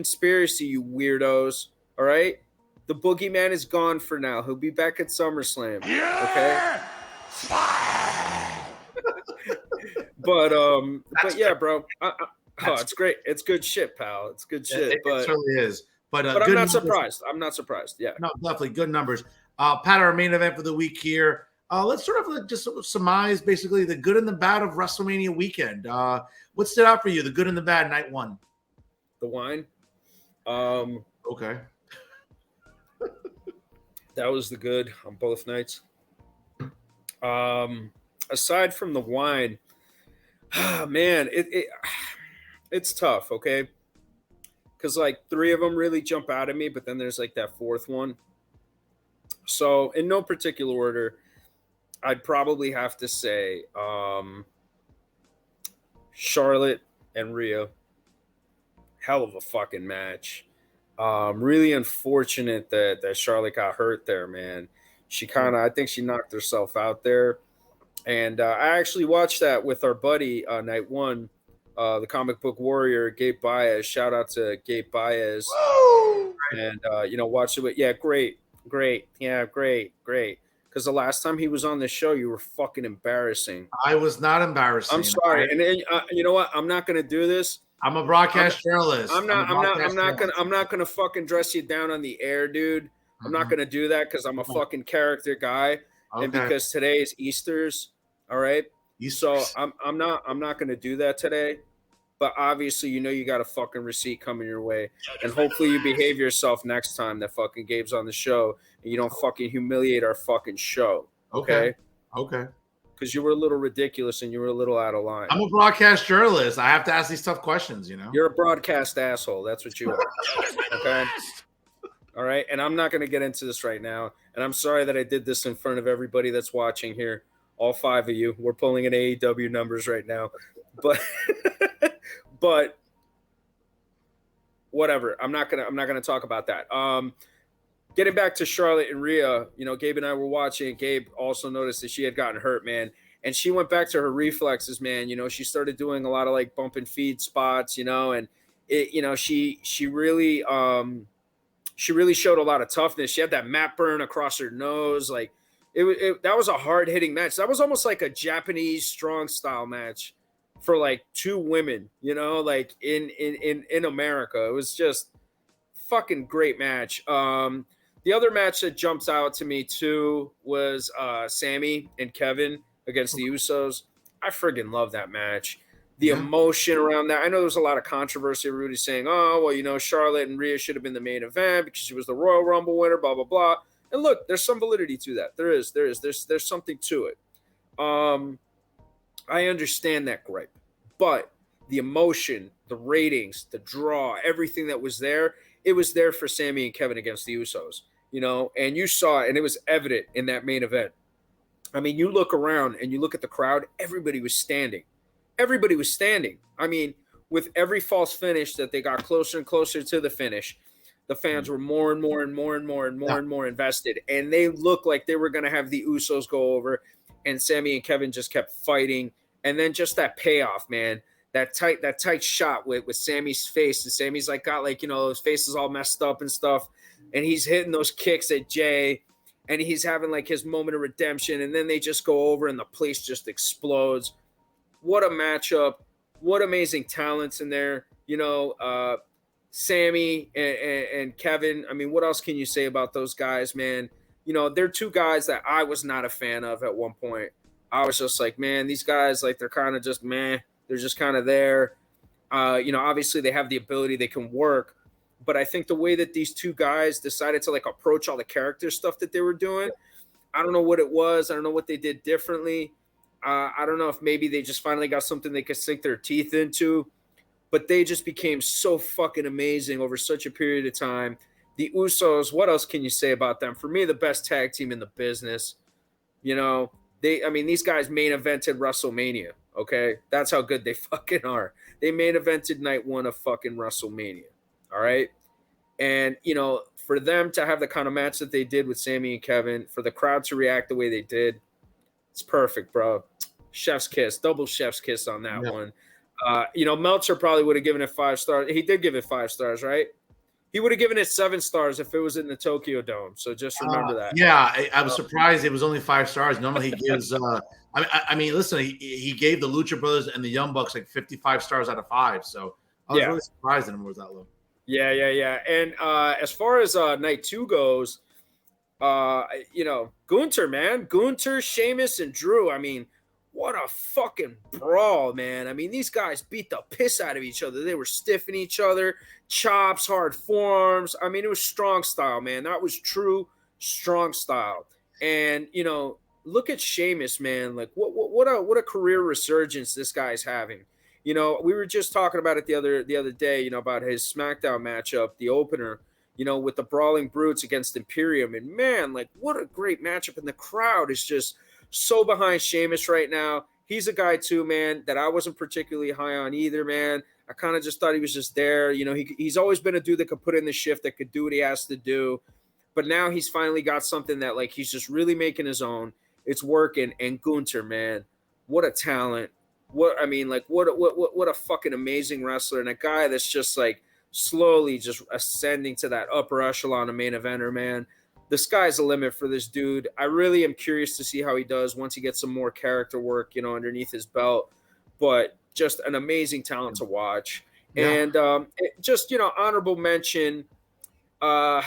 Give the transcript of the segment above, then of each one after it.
conspiracy, you weirdos. All right? The boogeyman is gone for now. He'll be back at SummerSlam. Okay? But yeah, bro. It's great. It's good shit, pal. It's good shit. It certainly is. But I'm good not numbers. surprised. I'm not surprised. Yeah. No, definitely good numbers. Pat, our main event for the week here. Let's sort of just surmise basically the good and the bad of WrestleMania weekend. What stood out for you, the good and the bad, night one? The wine. Okay. That was the good on both nights. Aside from the wine, man, it's tough, okay? Because like 3 of them really jump out at me, but then there's like that 4th one. So in no particular order, I'd probably have to say Charlotte and Rhea. Hell of a fucking match. Really unfortunate that Charlotte got hurt there, man. I think she knocked herself out there. And I actually watched that with our buddy night one, the comic book warrior, Gabe Baez. Shout out to Gabe Baez. Woo! And, watched it with, yeah, great. Yeah, great. Because the last time he was on the show, you were fucking embarrassing. I was not embarrassing. I'm sorry. And then, you know what? I'm not going to do this. I'm a broadcast journalist. I'm not gonna fucking dress you down on the air, dude. I'm not gonna do that because I'm a fucking character guy, and because today is Easter's. All right. So I'm not gonna do that today. But obviously, you got a fucking receipt coming your way, and hopefully you behave yourself next time that fucking Gabe's on the show, and you don't fucking humiliate our fucking show. Okay. Because you were a little ridiculous and you were a little out of line. I'm a broadcast journalist. I have to ask these tough questions, You're a broadcast asshole. That's what you are. Okay? All right? And I'm not going to get into this right now. And I'm sorry that I did this in front of everybody that's watching here. All 5 of you. We're pulling in AEW numbers right now. But whatever. I'm not gonna talk about that. Getting back to Charlotte and Rhea, Gabe and I were watching. Gabe also noticed that she had gotten hurt, man. And she went back to her reflexes, man. She started doing a lot of like bump and feed spots, and it, she really showed a lot of toughness. She had that mat burn across her nose. Like that was a hard hitting match. That was almost like a Japanese strong style match for like 2 women, like in America. It was just fucking great match. The other match that jumps out to me too was Sammy and Kevin against the Usos. I friggin' love that match. The emotion around that. I know there's a lot of controversy. Rudy's saying, oh, well, Charlotte and Rhea should have been the main event because she was the Royal Rumble winner, blah, blah, blah. And look, there's some validity to that. There's something to it. I understand that gripe. But the emotion, the ratings, the draw, everything that was there, it was there for Sammy and Kevin against the Usos. And you saw it, and it was evident in that main event. I mean, you look around and you look at the crowd, everybody was standing. I mean, with every false finish that they got closer and closer to the finish, the fans were more and more invested. And they looked like they were going to have the Usos go over, and Sammy and Kevin just kept fighting. And then just that payoff, man, that tight shot with Sammy's face. And Sammy's like got like, his face is all messed up and stuff. And he's hitting those kicks at Jay, and he's having like his moment of redemption. And then they just go over and the place just explodes. What a matchup. What amazing talents in there. Sammy and Kevin. I mean, what else can you say about those guys, man? They're 2 guys that I was not a fan of at one point. I was just like, man, these guys, like, they're kind of just meh. They're just kind of there. Obviously they have the ability, they can work. But I think the way that these 2 guys decided to like approach all the character stuff that they were doing, I don't know what it was. I don't know what they did differently. I don't know if maybe they just finally got something they could sink their teeth into. But they just became so fucking amazing over such a period of time. The Usos, what else can you say about them? For me, the best tag team in the business. These guys main evented WrestleMania. Okay, that's how good they fucking are. They main evented night 1 of fucking WrestleMania. All right, and for them to have the kind of match that they did with Sammy and Kevin, for the crowd to react the way they did, it's perfect, bro. Chef's kiss, double chef's kiss on that one. Meltzer probably would have given it 5 stars. He did give it 5 stars, right? He would have given it 7 stars if it was in the Tokyo Dome. So just remember that. Yeah, I was surprised it was only 5 stars. Normally he gives. I mean, listen, he gave the Lucha Brothers and the Young Bucks like 55 stars out of 5. So I was really surprised that it was that low. Yeah. And as far as night 2 goes, Gunter, man, Gunter, Sheamus, and Drew. I mean, what a fucking brawl, man. I mean, these guys beat the piss out of each other. They were stiffing each other, chops, hard forearms. I mean, it was strong style, man. That was true strong style. And, look at Sheamus, man. Like, what a career resurgence this guy's having. We were just talking about it the other day, about his SmackDown matchup, the opener, with the Brawling Brutes against Imperium. And man, like, what a great matchup. And the crowd is just so behind Sheamus right now. He's a guy too, man, that I wasn't particularly high on either, man. I kind of just thought he was just there. He's always been a dude that could put in the shift, that could do what he has to do. But now he's finally got something that, like, he's just really making his own. It's working. And Gunter, man, what a talent. What a fucking amazing wrestler, and a guy that's just like slowly just ascending to that upper echelon of main eventer, man. The sky's the limit for this dude. I really am curious to see how he does once he gets some more character work, underneath his belt. But just an amazing talent to watch. Yeah. And honorable mention. Oh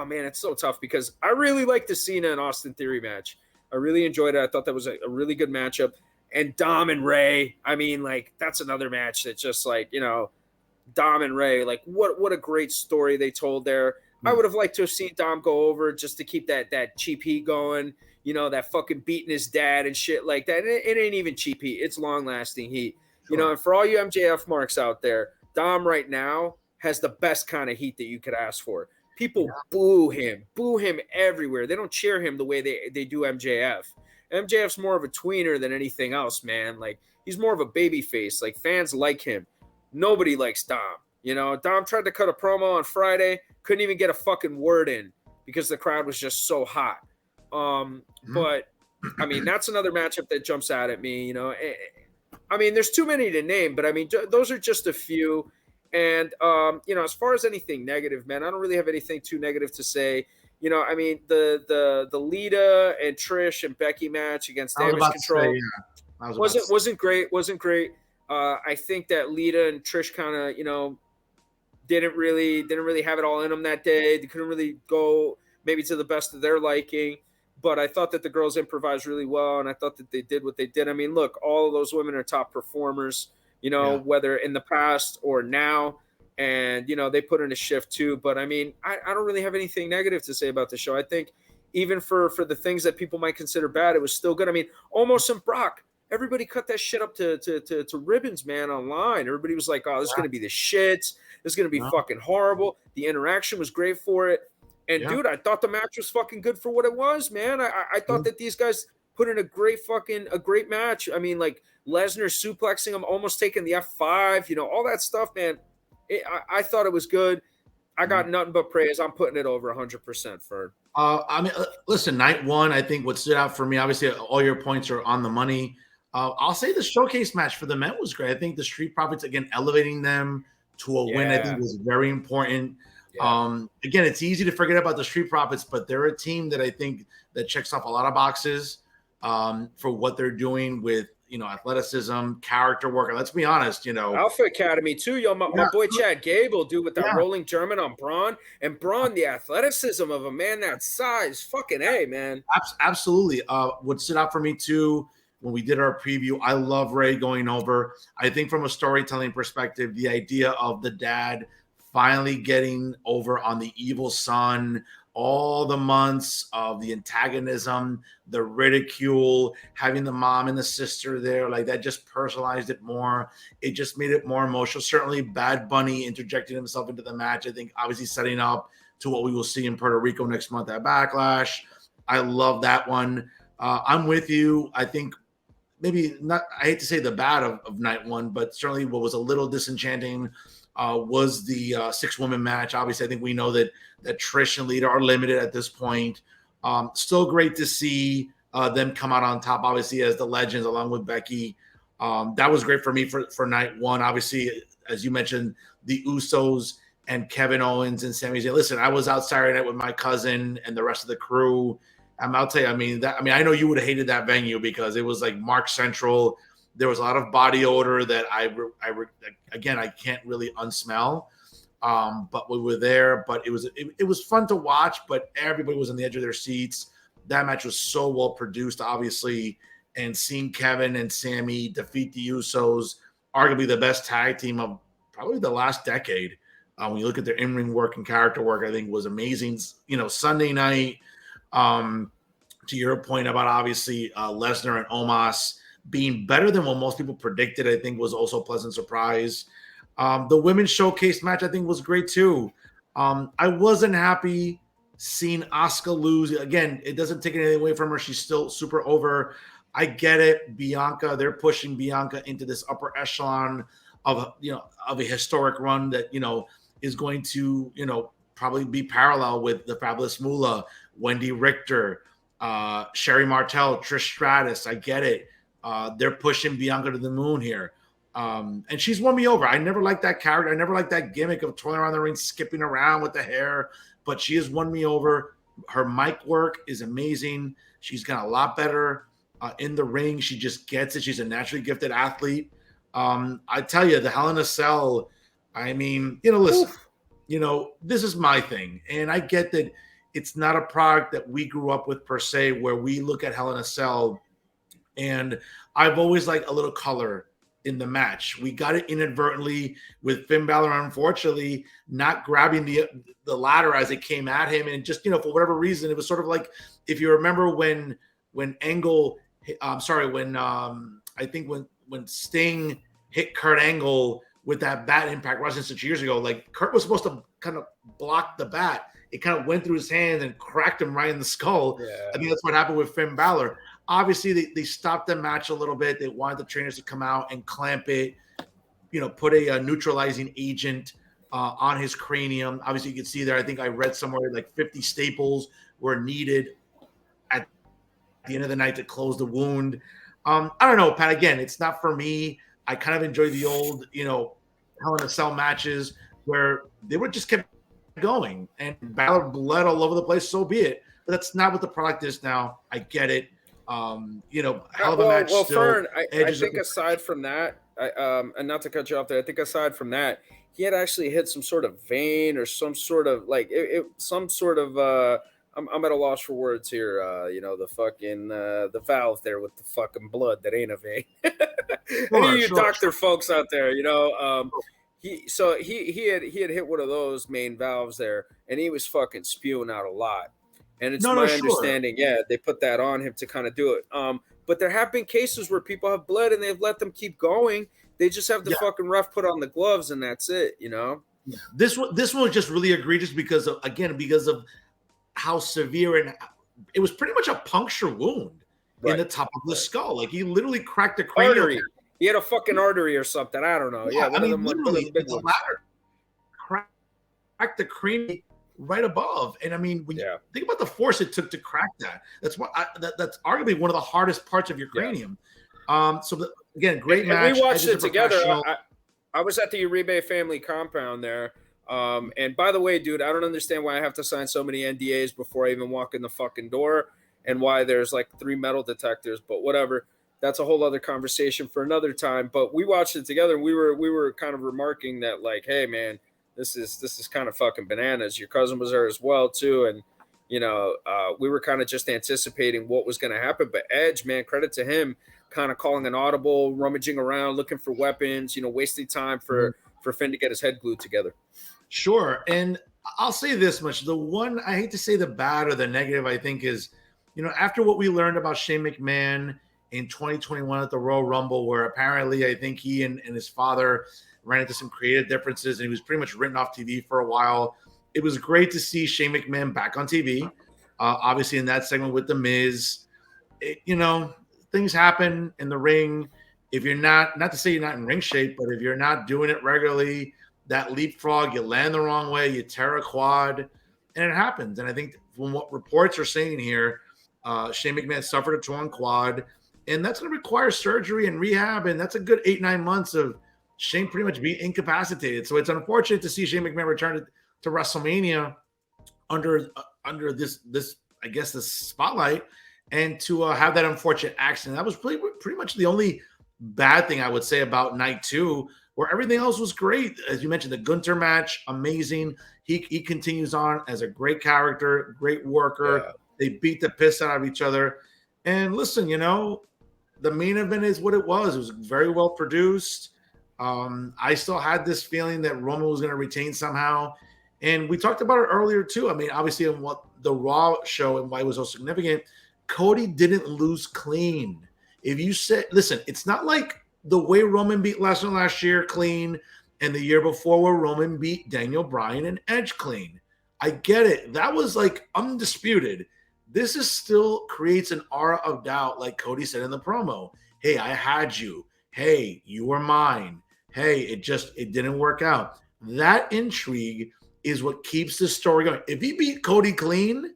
man, it's so tough because I really like the Cena and Austin Theory match. I really enjoyed it. I thought that was a really good matchup. And Dom and Ray, I mean, like, that's another match that's just like, Dom and Ray, like, what a great story they told there. I would have liked to have seen Dom go over just to keep that cheap heat going, that fucking beating his dad and shit like that. It ain't even cheap heat. It's long-lasting heat. Sure. And for all you MJF marks out there, Dom right now has the best kind of heat that you could ask for. People boo him everywhere. They don't cheer him the way they do MJF. MJF's more of a tweener than anything else, man. Like, he's more of a baby face. Like, fans like him. Nobody likes Dom. Dom tried to cut a promo on Friday, couldn't even get a fucking word in because the crowd was just so hot. But I mean, that's another matchup that jumps out at me. I mean, there's too many to name, but I mean, those are just a few. And as far as anything negative, man, I don't really have anything too negative to say. I mean, the Lita and Trish and Becky match against Damage Control wasn't great. I think that Lita and Trish kind of, didn't really have it all in them that day. They couldn't really go maybe to the best of their liking. But I thought that the girls improvised really well, and I thought that they did what they did. I mean, look, all of those women are top performers, whether in the past or now. And, they put in a shift too. But, I mean, I don't really have anything negative to say about the show. I think even for the things that people might consider bad, it was still good. I mean, Omos and Brock, everybody cut that shit up to ribbons, man, online. Everybody was like, oh, this is going to be the shit. This is going to be fucking horrible. The interaction was great for it. And, dude, I thought the match was fucking good for what it was, man. I thought that these guys put in a great match. I mean, like, Lesnar suplexing him, almost taking the F5, all that stuff, man. I thought it was good. I got nothing but praise. I'm putting it over 100% for. I mean, listen, night 1, I think what stood out for me, obviously, all your points are on the money. I'll say the showcase match for the men was great. I think the Street Profits, again, elevating them to a win, I think was very important. Yeah. Again, it's easy to forget about the Street Profits, but they're a team that I think that checks off a lot of boxes for what they're doing with, athleticism, character work. And let's be honest, Alpha Academy too. My boy Chad Gable, dude, with that rolling German on Braun. And Braun, the athleticism of a man that size, fucking A, man. Absolutely. What stood out for me too, when we did our preview, I love Ray going over. I think from a storytelling perspective, the idea of the dad finally getting over on the evil son, all the months of the antagonism, the ridicule, having the mom and the sister there, like that just personalized it more. It just made it more emotional. Certainly Bad Bunny interjecting himself into the match. I think obviously setting up to what we will see in Puerto Rico next month at Backlash. I love that one. I'm with you. I think maybe not, I hate to say the bad of night 1, but certainly what was a little disenchanting was the 6-woman match. Obviously, I think we know that Trish and Lita are limited at this point. Still great to see them come out on top, obviously, as the legends, along with Becky. That was great for me for night one. Obviously, as you mentioned, the Usos and Kevin Owens and Sami Zayn. Listen, I was out Saturday night with my cousin and the rest of the crew. I'll tell you, I know you would have hated that venue because it was like Mark Central. There was a lot of body odor that again, I can't really unsmell. But we were there, but it was fun to watch, but everybody was on the edge of their seats. That match was so well produced, obviously, and seeing Kevin and Sami defeat the Usos, arguably the best tag team of probably the last decade. When you look at their in-ring work and character work, I think was amazing. Sunday night, to your point about obviously Lesnar and Omos being better than what most people predicted, I think was also a pleasant surprise. The women's showcase match, I think, was great too. I wasn't happy seeing Asuka lose. Again, it doesn't take anything away from her. She's still super over. I get it. Bianca, they're pushing Bianca into this upper echelon of a historic run that, is going to, probably be parallel with the Fabulous Moolah, Wendy Richter, Sherry Martel, Trish Stratus. I get it. They're pushing Bianca to the moon here. And she's won me over. I never liked that character. I never liked that gimmick of twirling around the ring, skipping around with the hair, but she has won me over. Her mic work is amazing. She's got a lot better in the ring. She just gets it. She's a naturally gifted athlete. I tell you, the Hell in a Cell, listen, this is my thing. And I get that it's not a product that we grew up with per se, where we look at Hell in a Cell. And I've always liked a little color in the match. We got it inadvertently with Finn Balor, unfortunately, not grabbing the ladder as it came at him. And just, for whatever reason, it was sort of like, if you remember when Angle, when Sting hit Kurt Angle with that bat impact Wrestling 6 years ago, like Kurt was supposed to kind of block the bat. It kind of went through his hands and cracked him right in the skull. Yeah. I think that's what happened with Finn Balor. Obviously, they stopped the match a little bit. They wanted the trainers to come out and clamp it, put a neutralizing agent on his cranium. Obviously, you can see there, I think I read somewhere like 50 staples were needed at the end of the night to close the wound. I don't know, Pat. Again, it's not for me. I kind of enjoy the old, Hell in a Cell matches where they would just kept going and Balor bled all over the place. So be it. But that's not what the product is now. I get it. Hell of a match. Well, still, Fern, I think aside from that, and not to cut you off there, I think aside from that, he had actually hit some sort of vein or some sort of I'm at a loss for words here. The fucking the valve there with the fucking blood that ain't a vein. Any of you doctor folks out there, he had hit one of those main valves there, and he was fucking spewing out a lot. And it's my understanding, they put that on him to kind of do it. But there have been cases where people have bled and they've let them keep going. They just have the fucking ref put on the gloves and that's it, This one was just really egregious because of how severe, and it was pretty much a puncture wound in the top of the skull. Like he literally cracked the cranium. Artery. He had a fucking artery or something. I don't know. Yeah, one of them literally, the ladder cracked the cranium right above. And when you think about the force it took to crack that, that's arguably one of the hardest parts of your cranium. Again, great match. We watched it together. I was at the Uribe family compound there. And by the way, dude, I don't understand why I have to sign so many NDAs before I even walk in the fucking door, and why there's like 3 metal detectors, but whatever. That's a whole other conversation for another time. But we watched it together, and we were kind of remarking that, like, hey man, this is kind of fucking bananas. Your cousin was there as well too, and we were kind of just anticipating what was going to happen. But Edge, man, credit to him, kind of calling an audible, rummaging around, looking for weapons, wasting time for Finn to get his head glued together. Sure. And I'll say this much. The one, I hate to say the bad or the negative, I think is, after what we learned about Shane McMahon in 2021 at the Royal Rumble, where apparently I think he and his father ran into some creative differences and he was pretty much written off TV for a while. It was great to see Shane McMahon back on TV. Obviously in that segment with The Miz, things happen in the ring. If you're not to say you're not in ring shape, but if you're not doing it regularly, that leapfrog, you land the wrong way, you tear a quad, and it happens. And I think from what reports are saying here, Shane McMahon suffered a torn quad. and that's going to require surgery and rehab, and that's a good 8-9 months of Shane pretty much being incapacitated. So it's unfortunate to see Shane McMahon return to WrestleMania under this I guess this spotlight, and to have that unfortunate accident. That was pretty much the only bad thing I would say about night two, where everything else was great. As you mentioned, the Gunter match, amazing. He continues on as a great character, great worker. Yeah. They beat the piss out of each other. And listen, the main event is what it was. It was very well produced. I still had this feeling that Roman was going to retain somehow. And we talked about it earlier too. I mean, obviously, in what the Raw show and why it was so significant, Cody didn't lose clean. If you said, listen, it's not like the way Roman beat Lesnar last year clean and the year before where Roman beat Daniel Bryan and Edge clean. I get it. That was like undisputed. This is still creates an aura of doubt, like Cody said in the promo. Hey, I had you. Hey, you were mine. Hey, it didn't work out. That intrigue is what keeps the story going. If he beat Cody clean,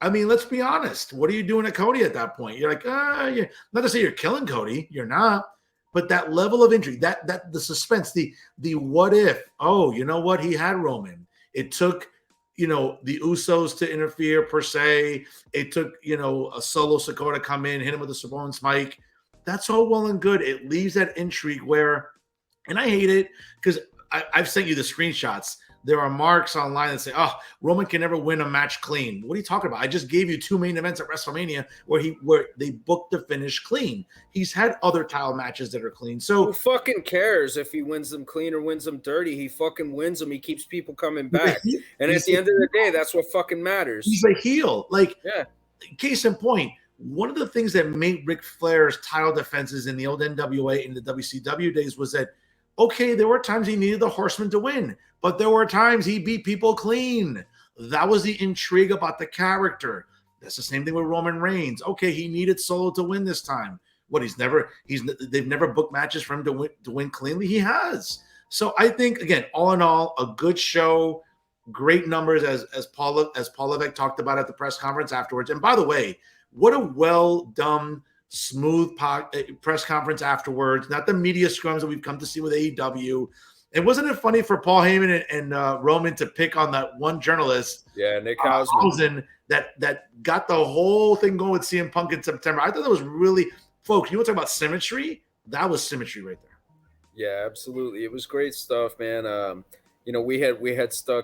I mean, let's be honest. What are you doing to Cody at that point? You're like, yeah. Not to say you're killing Cody, you're not. But that level of intrigue, that the suspense, the what if? Oh, you know what? He had Roman. It took the Usos to interfere per se. It took a Solo Sikoa to come in, hit him with a Samoan Spike. That's all well and good. It leaves that intrigue where, and I hate it because I've sent you the screenshots. There are marks online that say, "Oh, Roman can never win a match clean." What are you talking about? I just gave you 2 main events at WrestleMania where they booked the finish clean. He's had other title matches that are clean. So who fucking cares if he wins them clean or wins them dirty? He fucking wins them. He keeps people coming back. And at the end of the day, that's what fucking matters. He's a heel. Like, yeah. Case in point, one of the things that made Ric Flair's title defenses in the old NWA in the WCW days was that, okay, there were times he needed the Horseman to win, but there were times he beat people clean. That was the intrigue about the character. That's the same thing with Roman Reigns. Okay, he needed Solo to win this time. They've never booked matches for him to win cleanly. He has. So I think, again, all in all, a good show, great numbers as Paul Levesque talked about at the press conference afterwards. And by the way, what a well done, smooth press conference afterwards. Not the media scrums that we've come to see with AEW. And wasn't it funny for Paul Heyman and Roman to pick on that one journalist? Yeah, Nick Hausman. That got the whole thing going with CM Punk in September. I thought that was really, folks, you want to talk about symmetry? That was symmetry right there. Yeah, absolutely. It was great stuff, man. We had stuck